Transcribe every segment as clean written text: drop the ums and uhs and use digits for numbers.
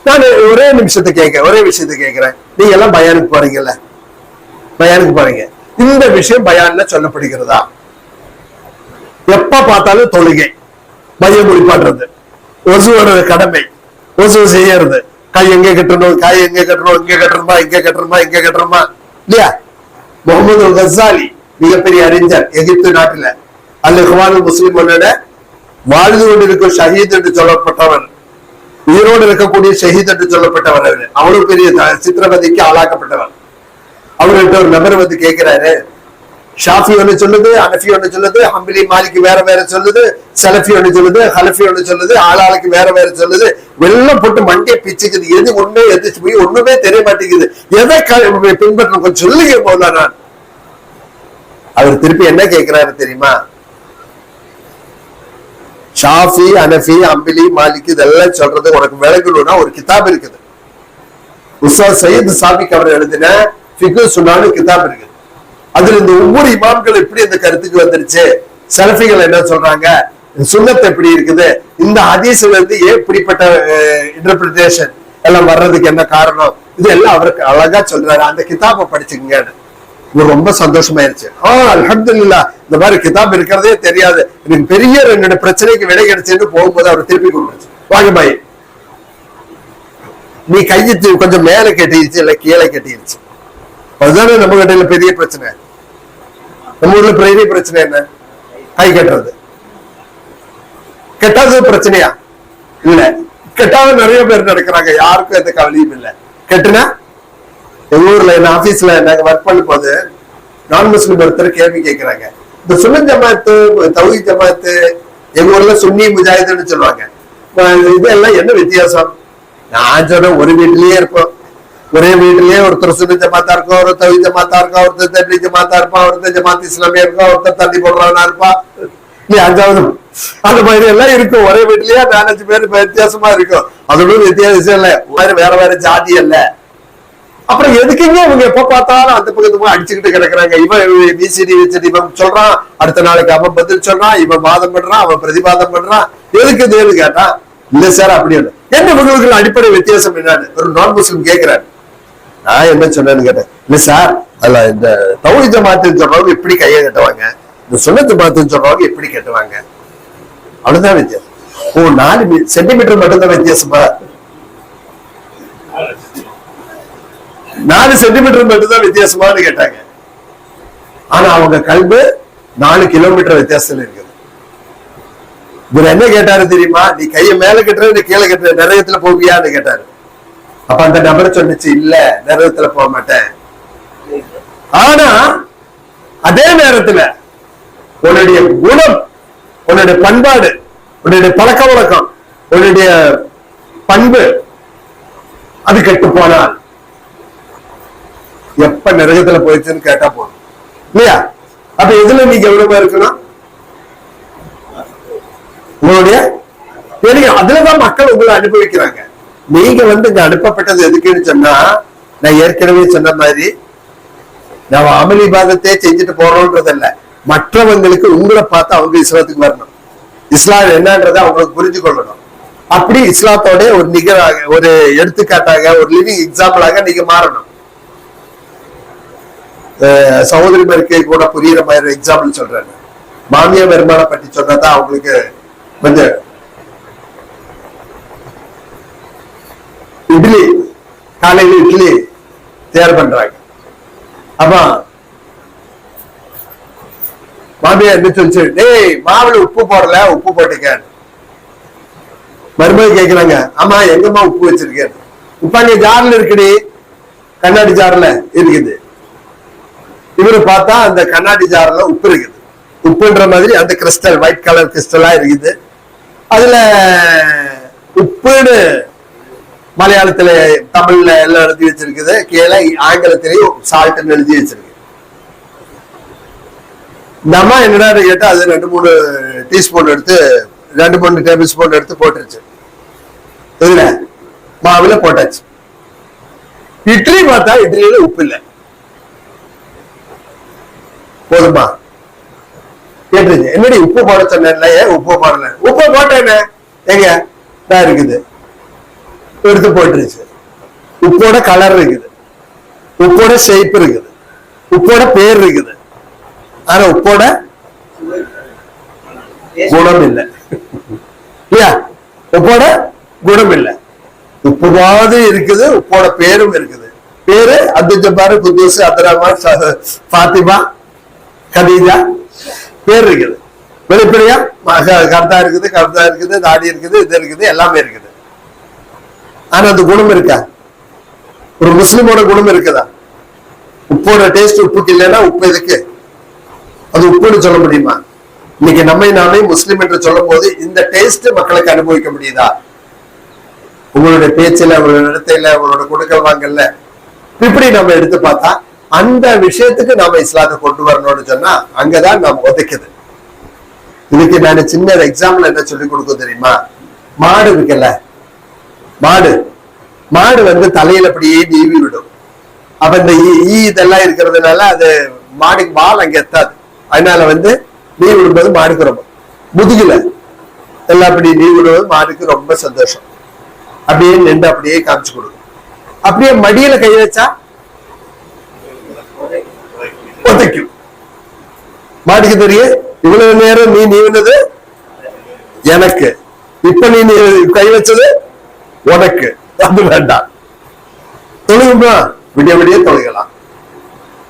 நான் ஒரே விஷயத்தை கேட்கிறேன். நீங்க எல்லாம் பயானுக்கு போறீங்கல்ல, பயானுக்கு போறீங்க, இந்த விஷயம் பயான்ல சொல்லப்படுகிறதா? எப்ப பார்த்தாலும் தொழுகை, மைய முடிப்பாடுறது, ஒசுவோட கடமை, ஒசு செய்யறது, கை எங்க கட்டணும், காய் எங்க கட்டணும், இங்க கட்டணுமா, இங்க கட்டணுமா, இங்க கட்டணுமா இல்லையா? முகமது கசாலி மிகப்பெரிய அறிஞர், எகிப்து நாட்டில அல் இஹ்வானுல் முஸ்லிமோட வாழ்ந்து கொண்டிருக்கும் ஷஹீத் என்று சொல்லப்பட்டவர், உயிரோடு இருக்கக்கூடிய ஷஹீத் என்று சொல்லப்பட்டவர். அவரு அவ்வளவு பெரிய சித்திரவதைக்கு ஆளாக்கப்பட்டவர். அவர்கிட்ட ஒரு நபர் வந்து கேட்கிறாரு, ஷாஃபி ஒண்ணு சொல்லுது, அனஃபி ஒண்ணு சொல்லுது, ஹம்பலி மாலிக்கு வேற வேற சொல்லுது, சலஃபி ஒண்ணு சொல்லுது, ஹலஃபி ஒண்ணு சொல்லுது, ஆளாளுக்கு வேற வேற சொல்லுது, வெள்ளம் போட்டு மண்டியை பிச்சுக்குது, எது ஒண்ணு எது போய் ஒண்ணுமே தெரிய மாட்டேங்குது, எதை பின்பற்ற கொஞ்சம் சொல்லுங்க போல. நான் அவர் திருப்பி என்ன கேட்கிறாரு தெரியுமா? ஷாஃபி, அனஃபி, ஹம்பலி, மாலிக் இதெல்லாம் சொல்றது உனக்கு விளங்கணும்னா ஒரு கிதாப் இருக்குது. உஸ்தாத் சையத் சாபிக் அவர் எழுதின ஃபிக்ஹ் சுன்னான்னு கிதாப் இருக்குது. அதுல இந்த ஒவ்வொரு இமாம்கள் எப்படி இந்த கருத்துக்கு வந்துருச்சு, சலஃபிகள் என்ன சொல்றாங்க, சுன்னத் எப்படி இருக்குது, இந்த ஹதீஸ்ல இருந்து ஏன் இப்படிப்பட்ட இன்டர்பிரிட்டேஷன் எல்லாம் வர்றதுக்கு என்ன காரணம், இது எல்லாம் அவருக்கு அழகா சொல்றாரு. அந்த கிதாபை படிச்சுக்கங்க. ரொம்ப சந்தோஷமாயிருச்சு. அல்ஹம்துலில்லாஹ், இந்த மாதிரி கிதாப் இருக்கிறதே தெரியாது, எனக்கு பெரிய 2 பிரச்சனைக்கு விடை கிடைச்சுன்னு போகும்போது அவர் திருப்பி கொடுத்துருச்சு. வாங்க பாய், நீ கையை கொஞ்சம் மேல கட்டிடுச்சு இல்ல கீழே கட்டிடுச்சு, அதுதானே நம்ம கிட்ட பெரிய பிரச்சனை. நம்ம ஊர்ல பெரிய பிரச்சனை என்ன? கை கட்டுறது. கெட்டாதது பிரச்சனையா? இல்ல, கெட்டாத நிறைய பேர் நடக்கிறாங்க, யாருக்கும் எந்த கவலையும் இல்லை. கெட்டுனா எங்க ஊர்ல என்ன ஆபீஸ்ல நாங்க ஒர்க் பண்ணும் போது நான் முஸ்லிம் ஒருத்தர் கேள்வி கேட்கிறாங்க, இந்த சுன்னத் ஜமாத்து, தௌஹீத் ஜமாத்து, எங்க ஊர்ல சுன்னி முஜாஹிதுன்னு சொல்லுவாங்க, இதெல்லாம் என்ன வித்தியாசம்? நான் சொன்னேன், ஒரு வீட்டிலேயே இருப்போம், ஒரே வீட்டிலேயே ஒருத்தர் சுன்னி ஜமாத்தா இருக்கும், ஒரு தௌஹீத் ஜமாத்தா இருக்கும், ஒருத்தர் தப்லீக் ஜமாத்தா இருப்பான், ஒருத்தர் ஜமாத் இஸ்லாமியா இருக்கும், ஒருத்தர் தண்ணி போடுறவனா இருப்பா, இல்ல 5வது அந்த மாதிரி எல்லாம் இருக்கும். ஒரே வீட்டிலேயே 4-5 பேர் வித்தியாசமா இருக்கும். அதோட வித்தியாசம் இல்ல, வேற வேற ஜாதி அல்ல. அப்புறம் எதுக்குங்க இவங்க எப்ப பார்த்தாலும் அந்த பக்கத்துக்கு அடிச்சுக்கிட்டு கிடக்குறாங்க? இவன் பிசிடி வச்சுட்டு இவன் சொல்றான், அடுத்த நாளைக்கு அவன் பதில் சொல்றான், இவன் வாதம் பண்றான், அவன் பிரதிவாதம் பண்றான், எதுக்கு தேவை கேட்டா, இல்ல சார் அப்படி என்ன இவங்களுக்கு அடிப்படை வித்தியாசம் என்னன்னு ஒரு நான் முஸ்லிம் கேட்கிறாரு. நான் என்ன சொன்னேன்னு கேட்டேன், இல்ல சார் அதுல இந்த தௌஹீத் ஜமாத்துன்னு சொல்றவங்க எப்படி கையை கட்டுவாங்க, இந்த சுன்னத் ஜமாத்துன்னு சொல்றவங்க எப்படி கட்டுவாங்க, அவ்வளவுதான் வித்தியாசம். 4 சென்டிமீட்டர் மட்டும்தான் வித்தியாசமா, 4 சென்டிமீட்டர் மட்டும்தான் வித்தியாசமானு கேட்டாங்க. ஆனா அவங்க கல்பு 4 கிலோமீட்டர் வித்தியாசத்துல இருக்குது. இவர் என்ன கேட்டாரு தெரியுமா? நீ கையை மேல கட்டுற, நீ கீழே கட்டுற, நரகத்துல போவியான்னு கேட்டாரு. அப்ப அந்த நபர் சொன்னிச்சு, இல்ல நரகத்துல போக மாட்டேன். ஆனா அதே நேரத்துல உன்னுடைய குணம், உன்னுடைய பண்பாடு, உன்னுடைய பழக்க வழக்கம், உன்னுடைய பண்பு அது கெட்டு போனால் எப்ப நரகத்துல போயிடுச்சுன்னு கேட்டா போதும் இல்லையா? அப்ப எதுல நீ கவனமா இருக்கணும்? உங்களுடைய அதுலதான் மக்கள் உங்களை அனுபவிக்கிறாங்க. நீங்க இங்க அனுப்பப்பட்டது எதுக்குன்னு சொன்னா, நான் ஏற்கனவே சொன்ன மாதிரி நம்ம அமளி பாதத்தையே செஞ்சுட்டு போறோம்ன்றதில்ல, மற்றவங்களுக்கு உங்களை பார்த்து அவங்க இஸ்லாத்துக்கு வரணும், இஸ்லாம் என்னன்றதை அவங்களுக்கு புரிஞ்சு கொள்ளணும். அப்படி இஸ்லாத்தோட ஒரு நிகராக, ஒரு எடுத்துக்காட்டாக, ஒரு லிவிங் எக்ஸாம்பிளாக நீங்க மாறணும். சகோதரி மருக்கை கூட புரியுற மாதிரி எக்ஸாம்பிள் சொல்றேன். மாமியா வருமானம் பற்றி சொன்னதான் அவங்களுக்கு கொஞ்சம் இட்லி, காலையில இட்லி தயார் பண்றாங்க. அப்ப மாமியா என்ன சொல்லிச்சு, டேய் மாவுல உப்பு போடல, உப்பு போட்டுக்க. மருமகள் கேட்கிறாங்க, ஆமா எங்கம்மா உப்பு வச்சிருக்கேன்? உப்பு அங்க ஜார்ல இருக்குடி, கண்ணாடி ஜார்ல இருக்குது. இவரு பார்த்தா அந்த கண்ணாடி ஜார்ல உப்பு இருக்குது, உப்புன்ற மாதிரி அந்த கிறிஸ்டல், ஒயிட் கலர் கிறிஸ்டலா இருக்குது. அதுல உப்புன்னு மலையாளத்துல, தமிழ்ல எல்லாம் எழுதி வச்சிருக்குது, கீழே ஆங்கிலத்திலேயும் சால்ட்னு எழுதி வச்சிருக்கு. இந்த அம்மா என்னடா கேட்டா, அது 2-3 டீஸ்பூன் எடுத்து, 2-3 டேபிள் ஸ்பூன் எடுத்து போட்டுருச்சு. இதுல மாவுல போட்டாச்சு. இட்லி பார்த்தா இட்லியில உப்பு இல்லை. போதுமா? கேட்டுருச்சு, என்னடி உப்பு போட சொன்ன, ஏன் உப்பு போடல? உப்பு போட்டேன்னு எங்க தான் இருக்குது. எடுத்து போட்டுருச்சு. உப்போட கலர் இருக்குது, உப்போட ஷேப் இருக்குது, உப்போட பேர் இருக்குது. ஆனா உப்போட குணம் இல்லை இல்லையா? உப்போட குணம் இல்லை. உப்புவாது இருக்குது, உப்போட பேரும் இருக்குது. பேரு அப்துல் ஜப்பார், குத்தூஸ், அப்துல் ரஹ்மான், ஃபாத்திமா, கதீஜா பேர் இருக்குது. வெளிப்படையா கர்த்தா இருக்குது, கர்த்தா இருக்குது, தாடி இருக்குது, இது இருக்குது, எல்லாமே இருக்குது. ஆனா அந்த குணம் இருக்கா? ஒரு முஸ்லிமோட குணம் இருக்குதா? உப்போட டேஸ்ட் உப்புக்கு இல்லைன்னா உப்பு எதுக்கு? அது உப்புன்னு சொல்ல முடியுமா? இன்னைக்கு நம்மை நாமே முஸ்லிம் என்று சொல்லும் போது இந்த டேஸ்ட் மக்களுக்கு அனுபவிக்க முடியுதா? உங்களுடைய பேச்சுல, உங்களோட இடத்துல, உங்களோட கொடுக்கல் வாங்கல, இப்படி நம்ம எடுத்து பார்த்தா அந்த விஷயத்துக்கு நாம இஸ்லாத்தை கொண்டு வரணும்னு சொன்னா அங்கதான் நாம் உதைக்குது. இதுக்கு நான் சின்ன எக்ஸாம்பிள் என்ன சொல்லி கொடுக்க தெரியுமா? மாடு இருக்குல்ல, மாடு வந்து தலையில அப்படியே நீவி விடும். அப்ப இந்த இதெல்லாம் இருக்கிறதுனால அது மாடுக்கு வால் அங்க எத்தாது. அதனால வந்து நீ விடும்போது மாடுக்கு ரொம்ப முதுகுல எல்லாம் அப்படி நீ விடும்போது மாடுக்கு ரொம்ப சந்தோஷம். அப்படியே நின்று அப்படியே காமிச்சு கொடுக்கும். அப்படியே மடியில கை வச்சா உதைக்கும். மாட்டுக்கு தெரியும் இவ்வளவு நேரம் நீ நீவினது எனக்கு, இப்ப நீ கை வச்சது உனக்கு. அது வேண்டாம். தொழுகுமா? விடிய விடிய தொழுகலாம்.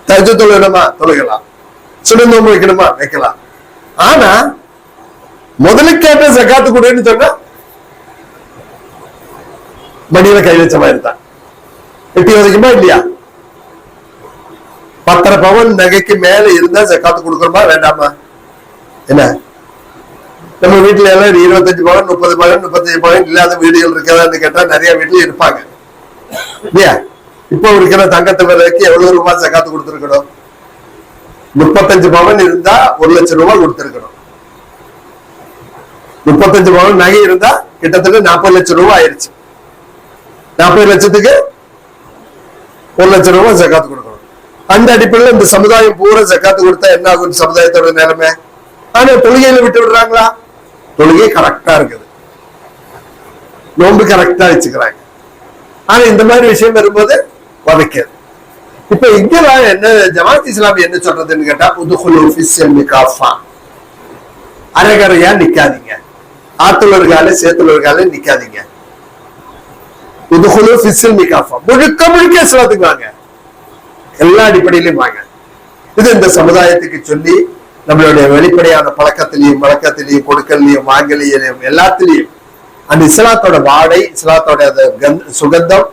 தஜ தொழுகணுமா? தொழுகலாம். சுடுநோம்பு வைக்கணுமா? வைக்கலாம். ஆனா முதல்ல கேட்ட ஜகாத்து கொடுன்னு சொன்னா மடியில கை வச்ச மாதிரி தான். எட்டி வதைக்குமா இல்லையா? 10 பவன் நகைக்கு மேல இருந்தா ஜகாத்து கொடுக்கணுமா வேண்டாமா? என்ன நம்ம வீட்டுல எல்லாம் 25 பவன் 30 பவன் 35 பவன் இல்லாத வீடுகள் இருக்கிறதான்னு கேட்டா நிறைய வீட்டுல இருப்பாங்க இல்லையா? இப்ப இருக்கிற தங்கத்து விலைக்கு எவ்வளவு ரூபாய் ஜகாத்து கொடுத்துருக்கணும்? 35 பவன் இருந்தா 1 லட்சம் ரூபாய் கொடுத்திருக்கணும். 35 பவன் நகை இருந்தா கிட்டத்தட்ட 40 லட்சம் ரூபாய் ஆயிருச்சு. 40 லட்சத்துக்கு 1 லட்சம் ரூபாய் ஜகாத்து கொடுக்கணும். அந்த அடிப்படையில் இந்த சமுதாயம் பூரா ஜகாத்து கொடுத்தா என்ன ஆகும் சமுதாயத்தோட நிலைமை? ஆனா தொழுகையில விட்டு விடுறாங்களா? தொழுகை கரெக்டா இருக்குது, நோன்பு கரெக்டா வச்சுக்கிறாங்க. ஆனா இந்த மாதிரி விஷயம் வரும்போது வதைக்காது. இப்ப இங்கதான் என்ன ஜமாத் இஸ்லாமி என்ன சொல்றதுன்னு கேட்டா, அரகரையா நிக்காதீங்க, ஆத்துலர்கால சேத்துலர்கால நிக்காதீங்க. முழுக்க முழுக்க இஸ்லாத்துக்கு வாங்க, எல்லா அடிப்படையிலும் வாங்க. இது இந்த சமுதாயத்துக்கு சொல்லி நம்மளுடைய வெளிப்படையான பழக்கத்திலையும் வழக்கத்திலையும் கொடுக்கலையும் வாங்கலையும் எல்லாத்திலையும் அந்த இஸ்லாத்தோட வாடை, இஸ்லாத்தோட சுகந்தம்,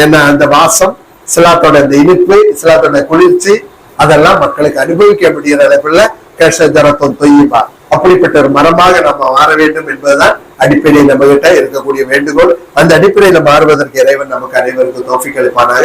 என்ன அந்த வாசம், இஸ்லாத்தோட அந்த இனிப்பு, இஸ்லாத்தோட குளிர்ச்சி, அதெல்லாம் மக்களுக்கு அனுபவிக்க முடிகிற அளவுல கேஷரத்தம் தொய்யுமா அப்படிப்பட்ட ஒரு மரமாக நம்ம மாற வேண்டும் என்பதுதான் அடிப்படையில் நம்ம கிட்ட இருக்கக்கூடிய வேண்டுகோள். அந்த அடிப்படையில மாறுவதற்கு இறைவன் நமக்கு அனைவருக்கும் தௌஃபீக் அளிப்பானாக.